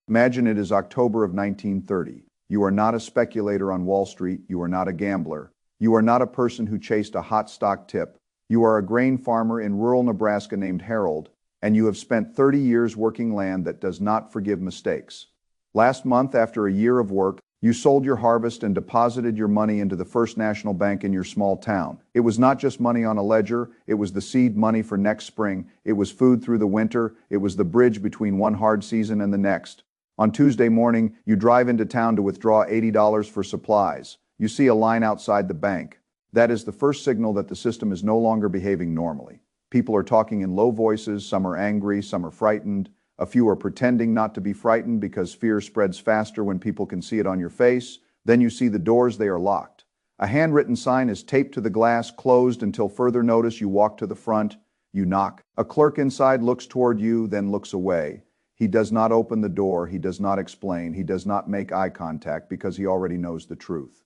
Imagine it is October of 1930. You are not a speculator on Wall Street. You are not a gambler. You are not a person who chased a hot stock tip. You are a grain farmer in rural Nebraska named Harold, and you have spent 30 years working land that does not forgive mistakes. Last month, after a year of work, you sold your harvest and deposited your money into the First National Bank in your small town. It was not just money on a ledger, it was the seed money for next spring, it was food through the winter, it was the bridge between one hard season and the next. On Tuesday morning, you drive into town to withdraw $80 for supplies. You see a line outside the bank. That is the first signal that the system is no longer behaving normally. People are talking in low voices, some are angry, some are frightened. A few are pretending not to be frightened because fear spreads faster when people can see it on your face. Then you see the doors, they are locked. A handwritten sign is taped to the glass, closed until further notice. You walk to the front, you knock. A clerk inside looks toward you, then looks away. He does not open the door, he does not explain, he does not make eye contact because he already knows the truth.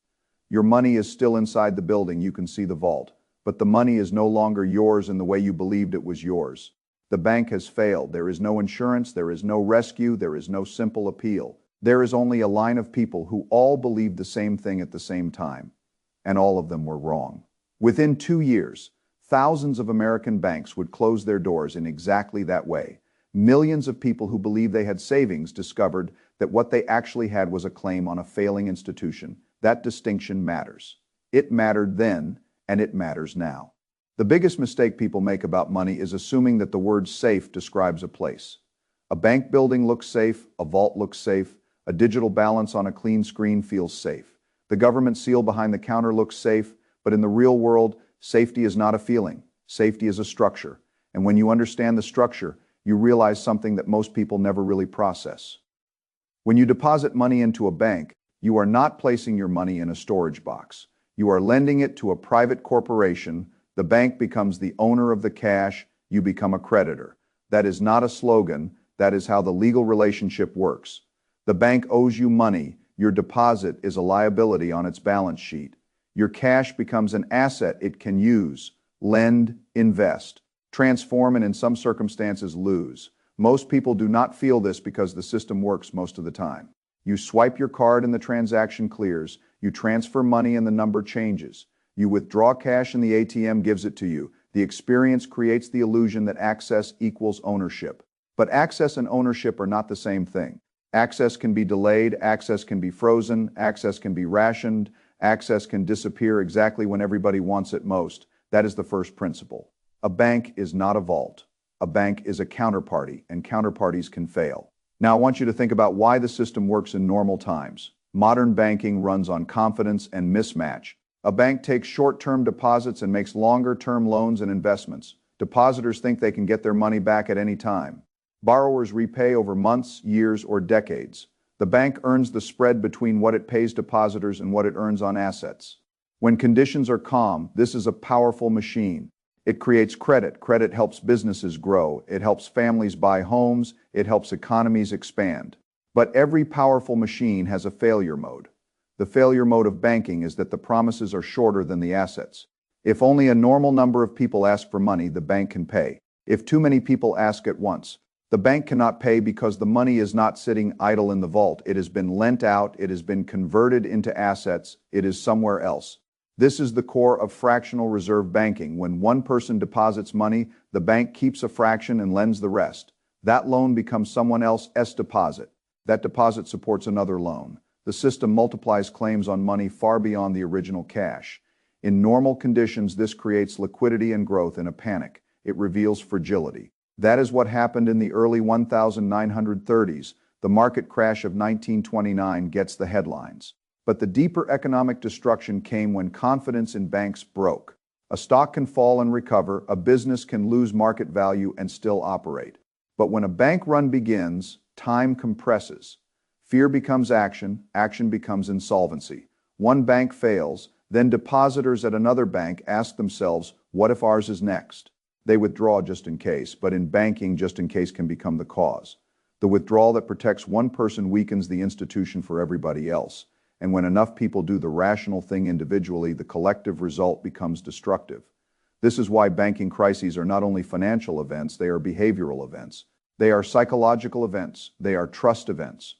Your money is still inside the building, you can see the vault, but the money is no longer yours in the way you believed it was yours. The bank has failed. There is no insurance, there is no rescue, there is no simple appeal. There is only a line of people who all believed the same thing at the same time, and all of them were wrong. Within 2 years, thousands of American banks would close their doors in exactly that way. Millions of people who believed they had savings discovered that what they actually had was a claim on a failing institution. That distinction matters. It mattered then, and it matters now. The biggest mistake people make about money is assuming that the word safe describes a place. A bank building looks safe, a vault looks safe, a digital balance on a clean screen feels safe. The government seal behind the counter looks safe, but in the real world, safety is not a feeling. Safety is a structure. And when you understand the structure, you realize something that most people never really process. When you deposit money into a bank, you are not placing your money in a storage box. You are lending it to a private corporation. The bank becomes the owner of the cash, you become a creditor. That is not a slogan, that is how the legal relationship works. The bank owes you money, your deposit is a liability on its balance sheet. Your cash becomes an asset it can use, lend, invest, transform, and in some circumstances lose. Most people do not feel this because the system works most of the time. You swipe your card and the transaction clears, you transfer money and the number changes. You withdraw cash and the ATM gives it to you. The experience creates the illusion that access equals ownership. But access and ownership are not the same thing. Access can be delayed, access can be frozen, access can be rationed, access can disappear exactly when everybody wants it most. That is the first principle. A bank is not a vault. A bank is a counterparty, and counterparties can fail. Now I want you to think about why the system works in normal times. Modern banking runs on confidence and mismatch. A bank takes short-term deposits and makes longer-term loans and investments. Depositors think they can get their money back at any time. Borrowers repay over months, years, or decades. The bank earns the spread between what it pays depositors and what it earns on assets. When conditions are calm, this is a powerful machine. It creates credit. Credit helps businesses grow. It helps families buy homes. It helps economies expand. But every powerful machine has a failure mode. The failure mode of banking is that the promises are shorter than the assets. If only a normal number of people ask for money, the bank can pay. If too many people ask at once, the bank cannot pay because the money is not sitting idle in the vault. It has been lent out, it has been converted into assets, it is somewhere else. This is the core of fractional reserve banking. When one person deposits money, the bank keeps a fraction and lends the rest. That loan becomes someone else's deposit. That deposit supports another loan. The system multiplies claims on money far beyond the original cash. In normal conditions, this creates liquidity and growth. In a panic, it reveals fragility. That is what happened in the early 1930s. The market crash of 1929 gets the headlines. But the deeper economic destruction came when confidence in banks broke. A stock can fall and recover, a business can lose market value and still operate. But when a bank run begins, time compresses. Fear becomes action, action becomes insolvency. One bank fails, then depositors at another bank ask themselves, what if ours is next? They withdraw just in case, but in banking, just in case can become the cause. The withdrawal that protects one person weakens the institution for everybody else. And when enough people do the rational thing individually, the collective result becomes destructive. This is why banking crises are not only financial events, they are behavioral events. They are psychological events. They are trust events.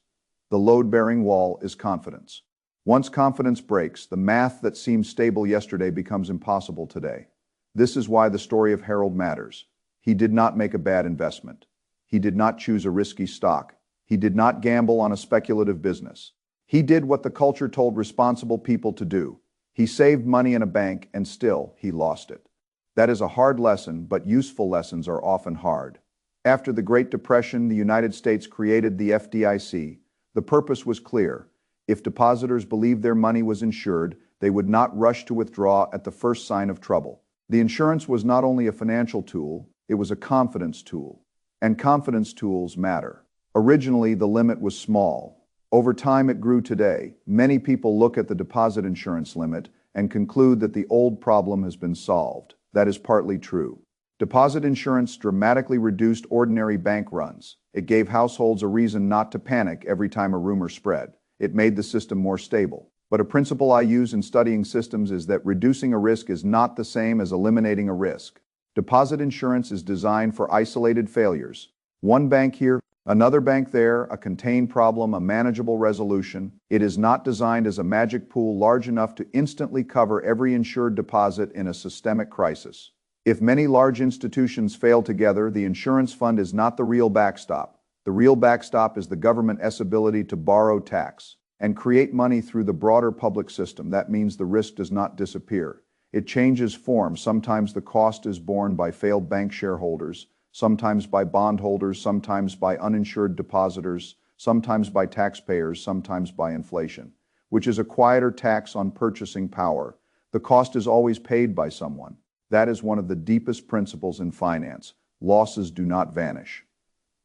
The load-bearing wall is confidence. Once confidence breaks, the math that seemed stable yesterday becomes impossible today. This is why the story of Harold matters. He did not make a bad investment. He did not choose a risky stock. He did not gamble on a speculative business. He did what the culture told responsible people to do. He saved money in a bank and still he lost it. That is a hard lesson, but useful lessons are often hard. After the Great Depression, the United States created the FDIC. The purpose was clear. If depositors believed their money was insured, they would not rush to withdraw at the first sign of trouble. The insurance was not only a financial tool, it was a confidence tool. And confidence tools matter. Originally, the limit was small. Over time, it grew today. Many people look at the deposit insurance limit and conclude that the old problem has been solved. That is partly true. Deposit insurance dramatically reduced ordinary bank runs. It gave households a reason not to panic every time a rumor spread. It made the system more stable. But a principle I use in studying systems is that reducing a risk is not the same as eliminating a risk. Deposit insurance is designed for isolated failures. One bank here, another bank there, a contained problem, a manageable resolution. It is not designed as a magic pool large enough to instantly cover every insured deposit in a systemic crisis. If many large institutions fail together, the insurance fund is not the real backstop. The real backstop is the government's ability to borrow tax and create money through the broader public system. That means the risk does not disappear. It changes form. Sometimes the cost is borne by failed bank shareholders, sometimes by bondholders, sometimes by uninsured depositors, sometimes by taxpayers, sometimes by inflation, which is a quieter tax on purchasing power. The cost is always paid by someone. That is one of the deepest principles in finance. Losses do not vanish.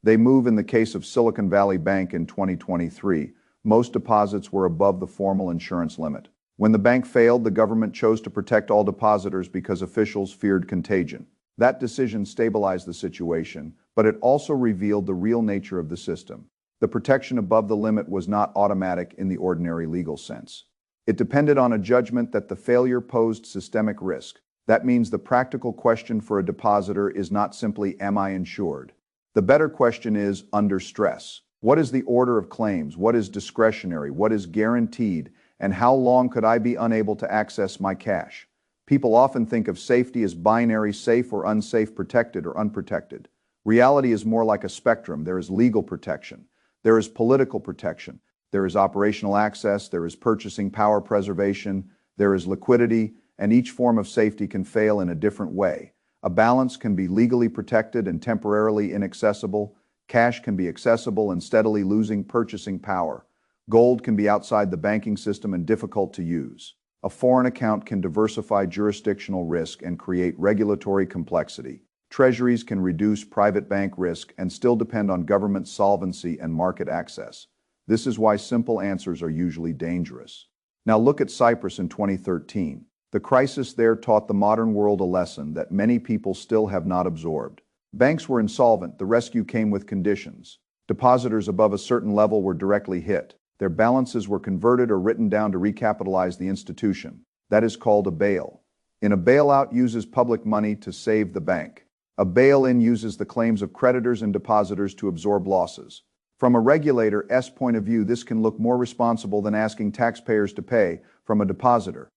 They move. In the case of Silicon Valley Bank in 2023, most deposits were above the formal insurance limit. When the bank failed, the government chose to protect all depositors because officials feared contagion. That decision stabilized the situation, but it also revealed the real nature of the system. The protection above the limit was not automatic in the ordinary legal sense. It depended on a judgment that the failure posed systemic risk. That means the practical question for a depositor is not simply, am I insured? The better question is, under stress. What is the order of claims? What is discretionary? What is guaranteed? And how long could I be unable to access my cash? People often think of safety as binary, safe or unsafe, protected or unprotected. Reality is more like a spectrum. There is legal protection. There is political protection. There is operational access. There is purchasing power preservation. There is liquidity, and each form of safety can fail in a different way. A balance can be legally protected and temporarily inaccessible. Cash can be accessible and steadily losing purchasing power. Gold can be outside the banking system and difficult to use. A foreign account can diversify jurisdictional risk and create regulatory complexity. Treasuries can reduce private bank risk and still depend on government solvency and market access. This is why simple answers are usually dangerous. Now look at Cyprus in 2013. The crisis there taught the modern world a lesson that many people still have not absorbed. Banks were insolvent. The rescue came with conditions. Depositors above a certain level were directly hit. Their balances were converted or written down to recapitalize the institution. That is called a bail. A bailout uses public money to save the bank. A bail-in uses the claims of creditors and depositors to absorb losses. From a regulator's point of view, this can look more responsible than asking taxpayers to pay. From a depositor's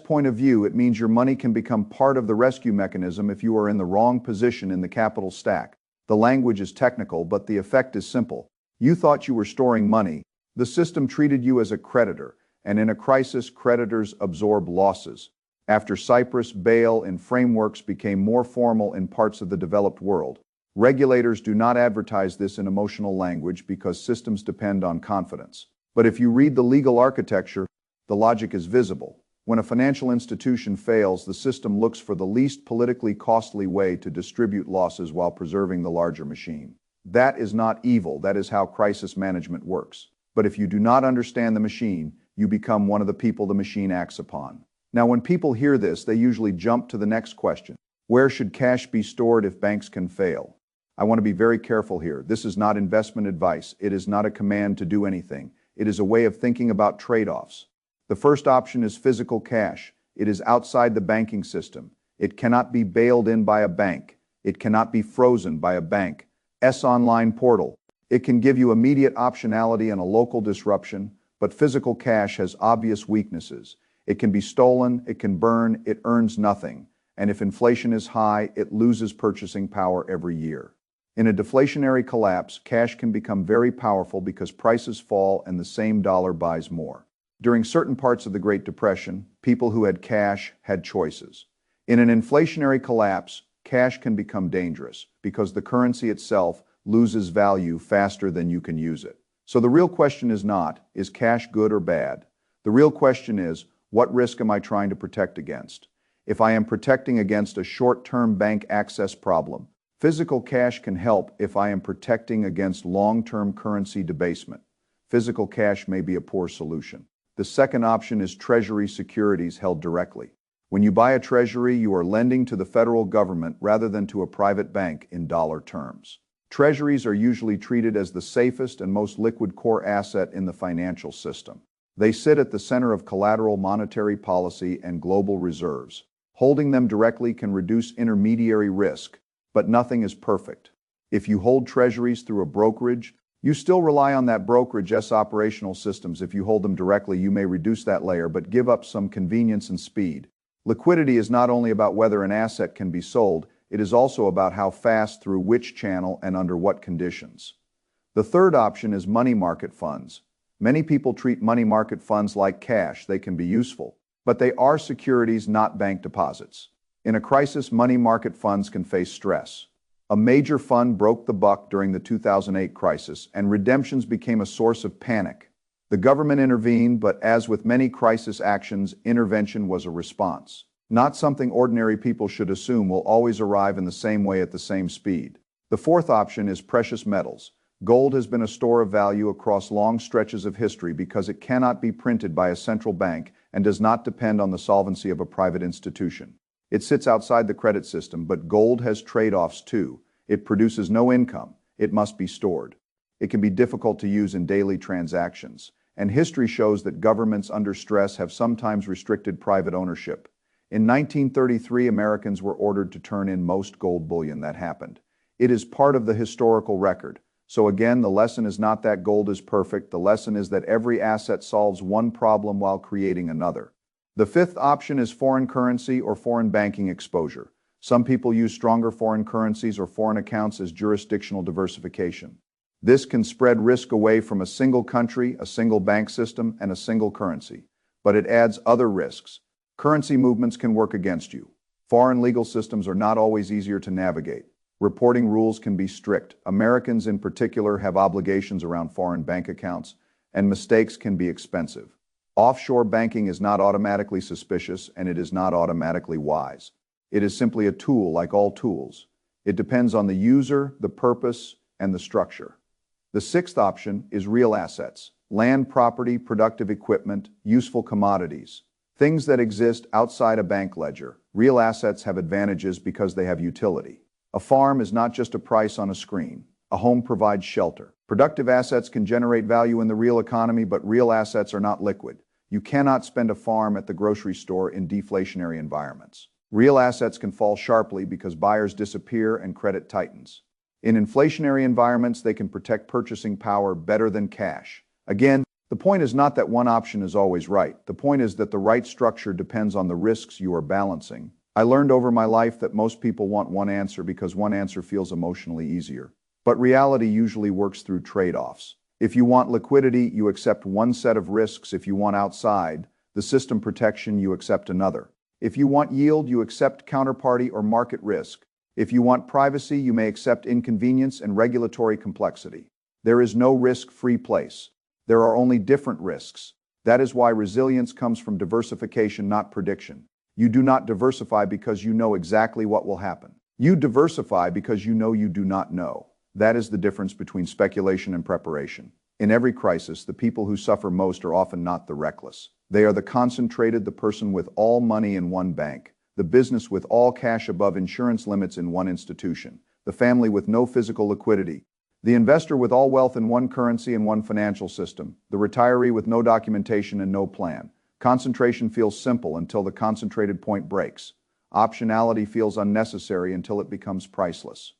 point of view, it means your money can become part of the rescue mechanism if you are in the wrong position in the capital stack. The language is technical, but the effect is simple. You thought you were storing money. The system treated you as a creditor, and in a crisis, creditors absorb losses. After Cyprus, bail-in frameworks became more formal in parts of the developed world. Regulators do not advertise this in emotional language because systems depend on confidence. But if you read the legal architecture, the logic is visible. When a financial institution fails, the system looks for the least politically costly way to distribute losses while preserving the larger machine. That is not evil. That is how crisis management works. But if you do not understand the machine, you become one of the people the machine acts upon. Now, when people hear this, they usually jump to the next question. Where should cash be stored if banks can fail? I want to be very careful here. This is not investment advice. It is not a command to do anything. It is a way of thinking about trade-offs. The first option is physical cash. It is outside the banking system. It cannot be bailed in by a bank. It cannot be frozen by a bank. Online portal. It can give you immediate optionality and a local disruption, but physical cash has obvious weaknesses. It can be stolen, it can burn, it earns nothing. And if inflation is high, it loses purchasing power every year. In a deflationary collapse, cash can become very powerful because prices fall and the same dollar buys more. During certain parts of the Great Depression, people who had cash had choices. In an inflationary collapse, cash can become dangerous because the currency itself loses value faster than you can use it. So the real question is not, is cash good or bad? The real question is, what risk am I trying to protect against? If I am protecting against a short-term bank access problem, physical cash can help. If I am protecting against long-term currency debasement, physical cash may be a poor solution. The second option is treasury securities held directly. When you buy a treasury, you are lending to the federal government rather than to a private bank in dollar terms. Treasuries are usually treated as the safest and most liquid core asset in the financial system. They sit at the center of collateral monetary policy and global reserves. Holding them directly can reduce intermediary risk, but nothing is perfect. If you hold treasuries through a brokerage, you still rely on that brokerage's operational systems. If you hold them directly, you may reduce that layer, but give up some convenience and speed. Liquidity is not only about whether an asset can be sold, it is also about how fast, through which channel, and under what conditions. The third option is money market funds. Many people treat money market funds like cash. They can be useful, but they are securities, not bank deposits. In a crisis, money market funds can face stress. A major fund broke the buck during the 2008 crisis, and redemptions became a source of panic. The government intervened, but as with many crisis actions, intervention was a response. Not something ordinary people should assume will always arrive in the same way at the same speed. The fourth option is precious metals. Gold has been a store of value across long stretches of history because it cannot be printed by a central bank and does not depend on the solvency of a private institution. It sits outside the credit system, but gold has trade-offs too. It produces no income. It must be stored. It can be difficult to use in daily transactions, and history shows that governments under stress have sometimes restricted private ownership. In 1933, Americans were ordered to turn in most gold bullion. That happened. It is part of the historical record. So again, the lesson is not that gold is perfect. The lesson is that every asset solves one problem while creating another. The fifth option is foreign currency or foreign banking exposure. Some people use stronger foreign currencies or foreign accounts as jurisdictional diversification. This can spread risk away from a single country, a single bank system, and a single currency. But it adds other risks. Currency movements can work against you. Foreign legal systems are not always easier to navigate. Reporting rules can be strict. Americans in particular have obligations around foreign bank accounts, and mistakes can be expensive. Offshore banking is not automatically suspicious, and it is not automatically wise. It is simply a tool like all tools. It depends on the user, the purpose, and the structure. The sixth option is real assets. Land, property, productive equipment, useful commodities. Things that exist outside a bank ledger. Real assets have advantages because they have utility. A farm is not just a price on a screen. A home provides shelter. Productive assets can generate value in the real economy, but real assets are not liquid. You cannot spend a farm at the grocery store in deflationary environments. Real assets can fall sharply because buyers disappear and credit tightens. In inflationary environments, they can protect purchasing power better than cash. Again, the point is not that one option is always right. The point is that the right structure depends on the risks you are balancing. I learned over my life that most people want one answer because one answer feels emotionally easier. But reality usually works through trade-offs. If you want liquidity, you accept one set of risks. If you want outside the system protection, you accept another. If you want yield, you accept counterparty or market risk. If you want privacy, you may accept inconvenience and regulatory complexity. There is no risk-free place. There are only different risks. That is why resilience comes from diversification, not prediction. You do not diversify because you know exactly what will happen. You diversify because you know you do not know. That is the difference between speculation and preparation. In every crisis, the people who suffer most are often not the reckless. They are the concentrated, the person with all money in one bank, the business with all cash above insurance limits in one institution, the family with no physical liquidity, the investor with all wealth in one currency and one financial system, the retiree with no documentation and no plan. Concentration feels simple until the concentrated point breaks. Optionality feels unnecessary until it becomes priceless.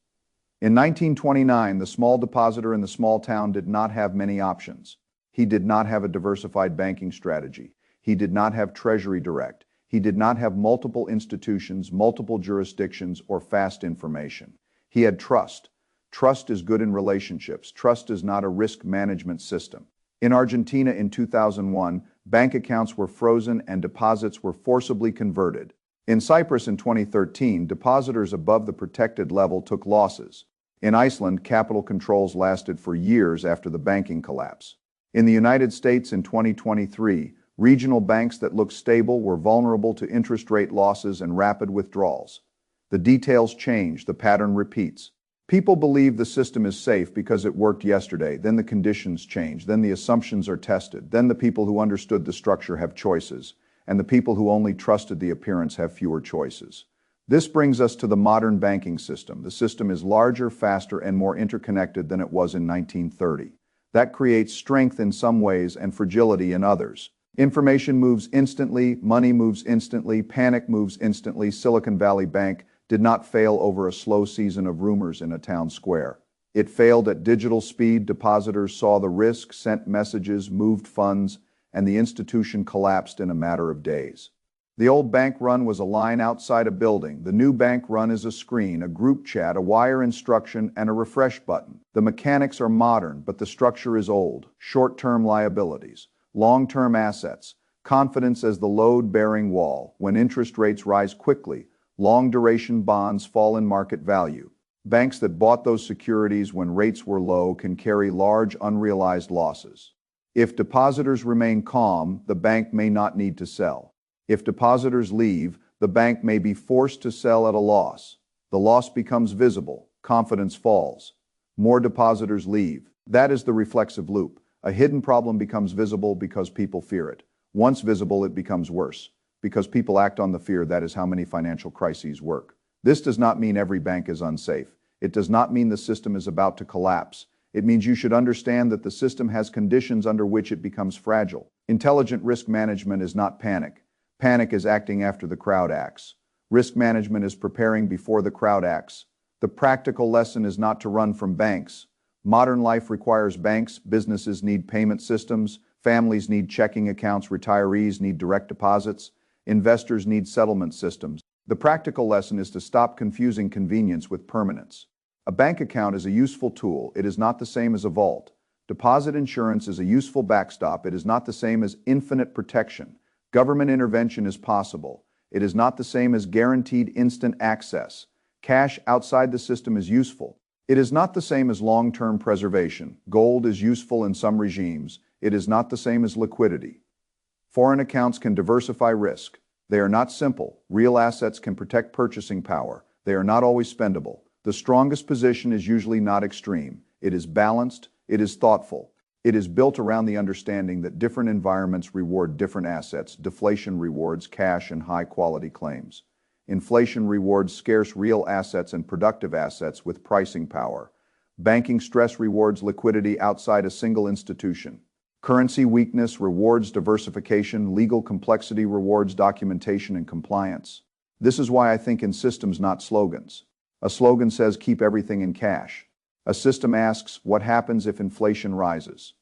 In 1929, the small depositor in the small town did not have many options. He did not have a diversified banking strategy. He did not have Treasury Direct. He did not have multiple institutions, multiple jurisdictions, or fast information. He had trust. Trust is good in relationships. Trust is not a risk management system. In Argentina in 2001, bank accounts were frozen and deposits were forcibly converted. In Cyprus in 2013, depositors above the protected level took losses. In Iceland, capital controls lasted for years after the banking collapse. In the United States in 2023, regional banks that looked stable were vulnerable to interest rate losses and rapid withdrawals. The details change, the pattern repeats. People believe the system is safe because it worked yesterday, then the conditions change, then the assumptions are tested, then the people who understood the structure have choices, and the people who only trusted the appearance have fewer choices. This brings us to the modern banking system. The system is larger, faster, and more interconnected than it was in 1930. That creates strength in some ways and fragility in others. Information moves instantly, money moves instantly, panic moves instantly. Silicon Valley Bank did not fail over a slow season of rumors in a town square. It failed at digital speed. Depositors saw the risk, sent messages, moved funds, and the institution collapsed in a matter of days. The old bank run was a line outside a building. The new bank run is a screen, a group chat, a wire instruction, and a refresh button. The mechanics are modern, but the structure is old. Short-term liabilities, long-term assets, confidence as the load-bearing wall. When interest rates rise quickly, long-duration bonds fall in market value. Banks that bought those securities when rates were low can carry large unrealized losses. If depositors remain calm, the bank may not need to sell. If depositors leave, the bank may be forced to sell at a loss. The loss becomes visible. Confidence falls. More depositors leave. That is the reflexive loop. A hidden problem becomes visible because people fear it. Once visible, it becomes worse. Because people act on the fear, that is how many financial crises work. This does not mean every bank is unsafe. It does not mean the system is about to collapse. It means you should understand that the system has conditions under which it becomes fragile. Intelligent risk management is not panic. Panic is acting after the crowd acts. Risk management is preparing before the crowd acts. The practical lesson is not to run from banks. Modern life requires banks. Businesses need payment systems. Families need checking accounts. Retirees need direct deposits. Investors need settlement systems. The practical lesson is to stop confusing convenience with permanence. A bank account is a useful tool. It is not the same as a vault. Deposit insurance is a useful backstop. It is not the same as infinite protection. Government intervention is possible. It is not the same as guaranteed instant access. Cash outside the system is useful. It is not the same as long-term preservation. Gold is useful in some regimes. It is not the same as liquidity. Foreign accounts can diversify risk. They are not simple. Real assets can protect purchasing power. They are not always spendable. The strongest position is usually not extreme. It is balanced. It is thoughtful. It is built around the understanding that different environments reward different assets. Deflation rewards cash and high-quality claims. Inflation rewards scarce real assets and productive assets with pricing power. Banking stress rewards liquidity outside a single institution. Currency weakness rewards diversification. Legal complexity rewards documentation and compliance. This is why I think in systems, not slogans. A slogan says keep everything in cash. A system asks what happens if inflation rises.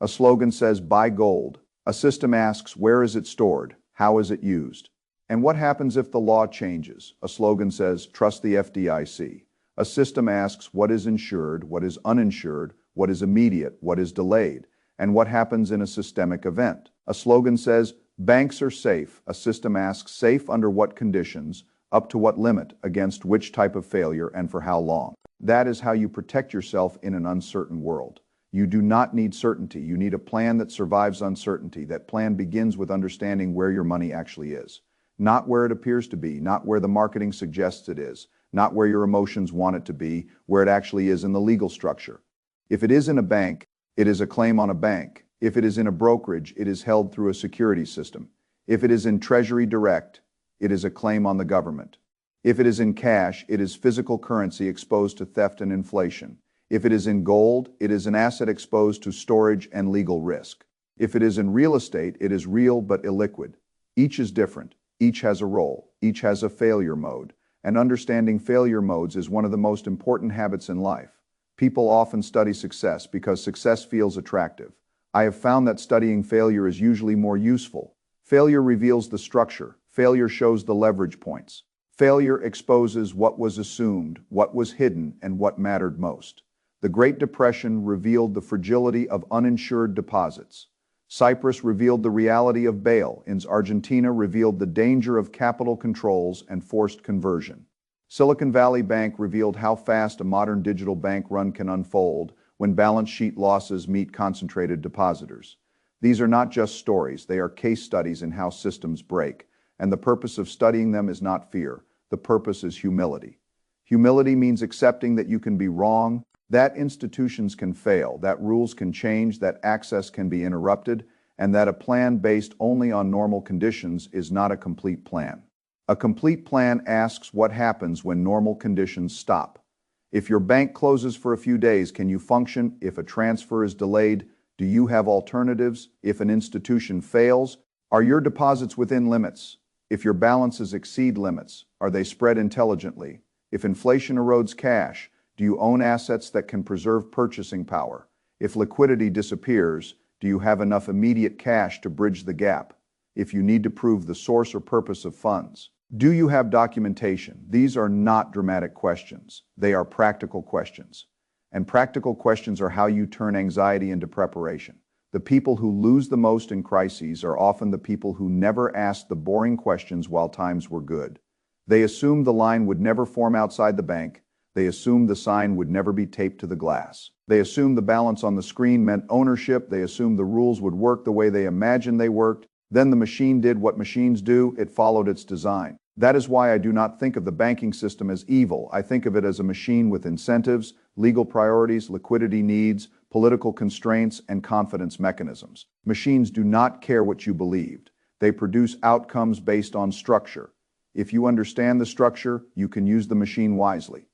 A slogan says buy gold. A system asks where is it stored, how is it used, and what happens if the law changes. A slogan says trust the FDIC. A system asks what is insured, what is uninsured, what is immediate, what is delayed, and what happens in a systemic event. A slogan says banks are safe. A system asks safe under what conditions, up to what limit, against which type of failure, and for how long. That is how you protect yourself in an uncertain world. You do not need certainty. You need a plan that survives uncertainty. That plan begins with understanding where your money actually is. Not where it appears to be, not where the marketing suggests it is, not where your emotions want it to be, where it actually is in the legal structure. If it is in a bank, it is a claim on a bank. If it is in a brokerage, it is held through a security system. If it is in Treasury Direct, it is a claim on the government. If it is in cash, it is physical currency exposed to theft and inflation. If it is in gold, it is an asset exposed to storage and legal risk. If it is in real estate, it is real but illiquid. Each is different. Each has a role. Each has a failure mode. and understanding failure modes is one of the most important habits in life. People often study success because success feels attractive. I have found that studying failure is usually more useful. Failure reveals the structure. Failure shows the leverage points. Failure exposes what was assumed, what was hidden, and what mattered most. The Great Depression revealed the fragility of uninsured deposits. Cyprus revealed the reality of bail-ins. Argentina revealed the danger of capital controls and forced conversion. Silicon Valley Bank revealed how fast a modern digital bank run can unfold when balance sheet losses meet concentrated depositors. These are not just stories, they are case studies in how systems break. And the purpose of studying them is not fear. The purpose is humility. Humility means accepting that you can be wrong, that institutions can fail, that rules can change, that access can be interrupted, and that a plan based only on normal conditions is not a complete plan. A complete plan asks what happens when normal conditions stop. If your bank closes for a few days, can you function? If a transfer is delayed, do you have alternatives? If an institution fails, are your deposits within limits? If your balances exceed limits, are they spread intelligently? If inflation erodes cash, do you own assets that can preserve purchasing power? If liquidity disappears, do you have enough immediate cash to bridge the gap? If you need to prove the source or purpose of funds, do you have documentation? These are not dramatic questions. They are practical questions. And practical questions are how you turn anxiety into preparation. The people who lose the most in crises are often the people who never asked the boring questions while times were good. They assumed the line would never form outside the bank. They assumed the sign would never be taped to the glass. They assumed the balance on the screen meant ownership. They assumed the rules would work the way they imagined they worked. Then the machine did what machines do. It followed its design. That is why I do not think of the banking system as evil. I think of it as a machine with incentives, legal priorities, liquidity needs, political constraints, and confidence mechanisms. Machines do not care what you believed. They produce outcomes based on structure. If you understand the structure, you can use the machine wisely.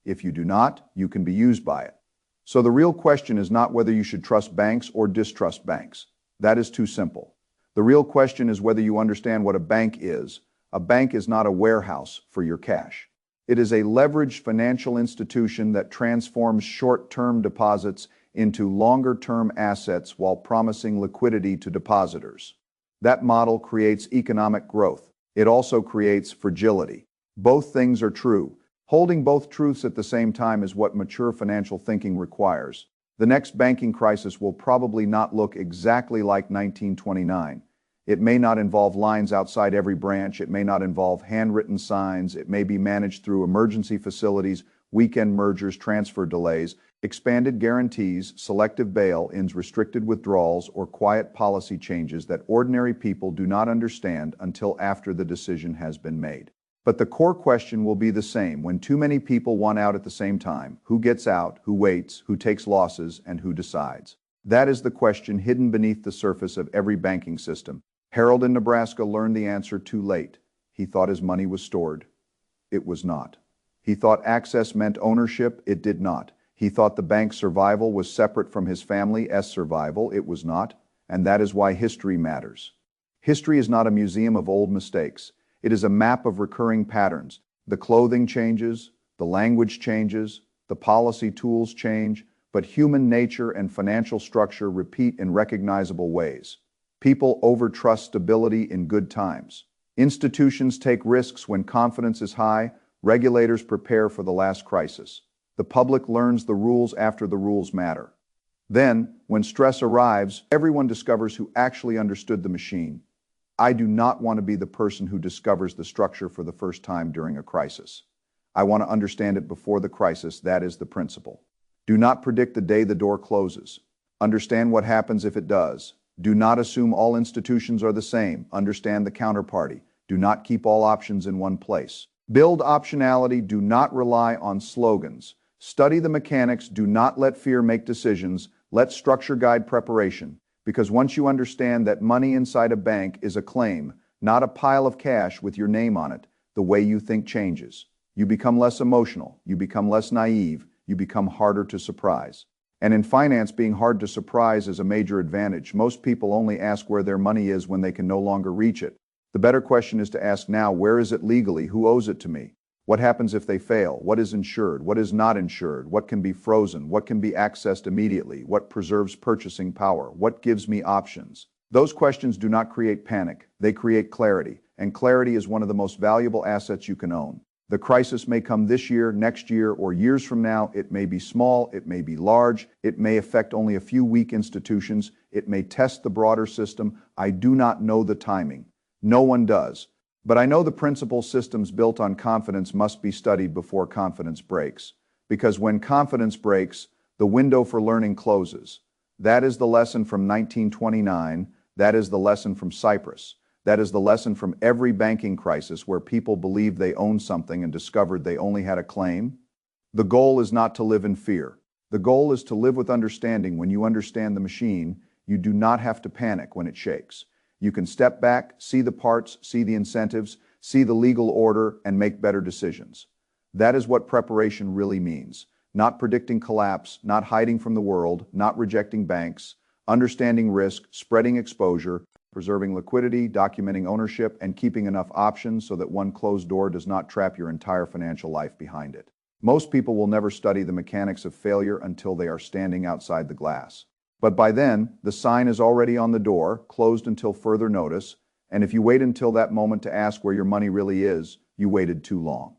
If you do not, you can be used by it. So the real question is not whether you should trust banks or distrust banks. That is too simple. The real question is whether you understand what a bank is. A bank is not a warehouse for your cash. It is a leveraged financial institution that transforms short-term deposits into longer-term assets while promising liquidity to depositors. That model creates economic growth. It also creates fragility. Both things are true. Holding both truths at the same time is what mature financial thinking requires. The next banking crisis will probably not look exactly like 1929. It may not involve lines outside every branch. It may not involve handwritten signs. It may be managed through emergency facilities, weekend mergers, transfer delays, expanded guarantees, selective bail-ins, restricted withdrawals, or quiet policy changes that ordinary people do not understand until after the decision has been made. But the core question will be the same when too many people want out at the same time. Who gets out, who waits, who takes losses, and who decides? That is the question hidden beneath the surface of every banking system. Harold in Nebraska learned the answer too late. He thought his money was stored. It was not. He thought access meant ownership. It did not. He thought the bank's survival was separate from his family's survival. It was not. And that is why history matters. History is not a museum of old mistakes. It is a map of recurring patterns. The clothing changes, the language changes, the policy tools change, but human nature and financial structure repeat in recognizable ways. People overtrust stability in good times. Institutions take risks when confidence is high. Regulators prepare for the last crisis. The public learns the rules after the rules matter. Then, when stress arrives, everyone discovers who actually understood the machine. I do not want to be the person who discovers the structure for the first time during a crisis. I want to understand it before the crisis. That is the principle. Do not predict the day the door closes. Understand what happens if it does. Do not assume all institutions are the same. Understand the counterparty. Do not keep all options in one place. Build optionality. Do not rely on slogans. Study the mechanics. Do not let fear make decisions. Let structure guide preparation. Because once you understand that money inside a bank is a claim, not a pile of cash with your name on it, the way you think changes. You become less emotional. You become less naive. You become harder to surprise. And in finance, being hard to surprise is a major advantage. Most people only ask where their money is when they can no longer reach it. The better question is to ask now, where is it legally? Who owes it to me? What happens if they fail? What is insured? What is not insured? What can be frozen? What can be accessed immediately? What preserves purchasing power? What gives me options? Those questions do not create panic. They create clarity, and clarity is one of the most valuable assets you can own. The crisis may come this year, next year, or years from now. It may be small, it may be large, it may affect only a few weak institutions, it may test the broader system. I do not know the timing. No one does. But I know the principal systems built on confidence must be studied before confidence breaks. Because when confidence breaks, the window for learning closes. That is the lesson from 1929. That is the lesson from Cyprus. That is the lesson from every banking crisis where people believed they owned something and discovered they only had a claim. The goal is not to live in fear. The goal is to live with understanding. When you understand the machine, you do not have to panic when it shakes. You can step back, see the parts, see the incentives, see the legal order, and make better decisions. That is what preparation really means. Not predicting collapse, not hiding from the world, not rejecting banks, understanding risk, spreading exposure, preserving liquidity, documenting ownership, and keeping enough options so that one closed door does not trap your entire financial life behind it. Most people will never study the mechanics of failure until they are standing outside the glass. But by then, the sign is already on the door, closed until further notice, and if you wait until that moment to ask where your money really is, you waited too long.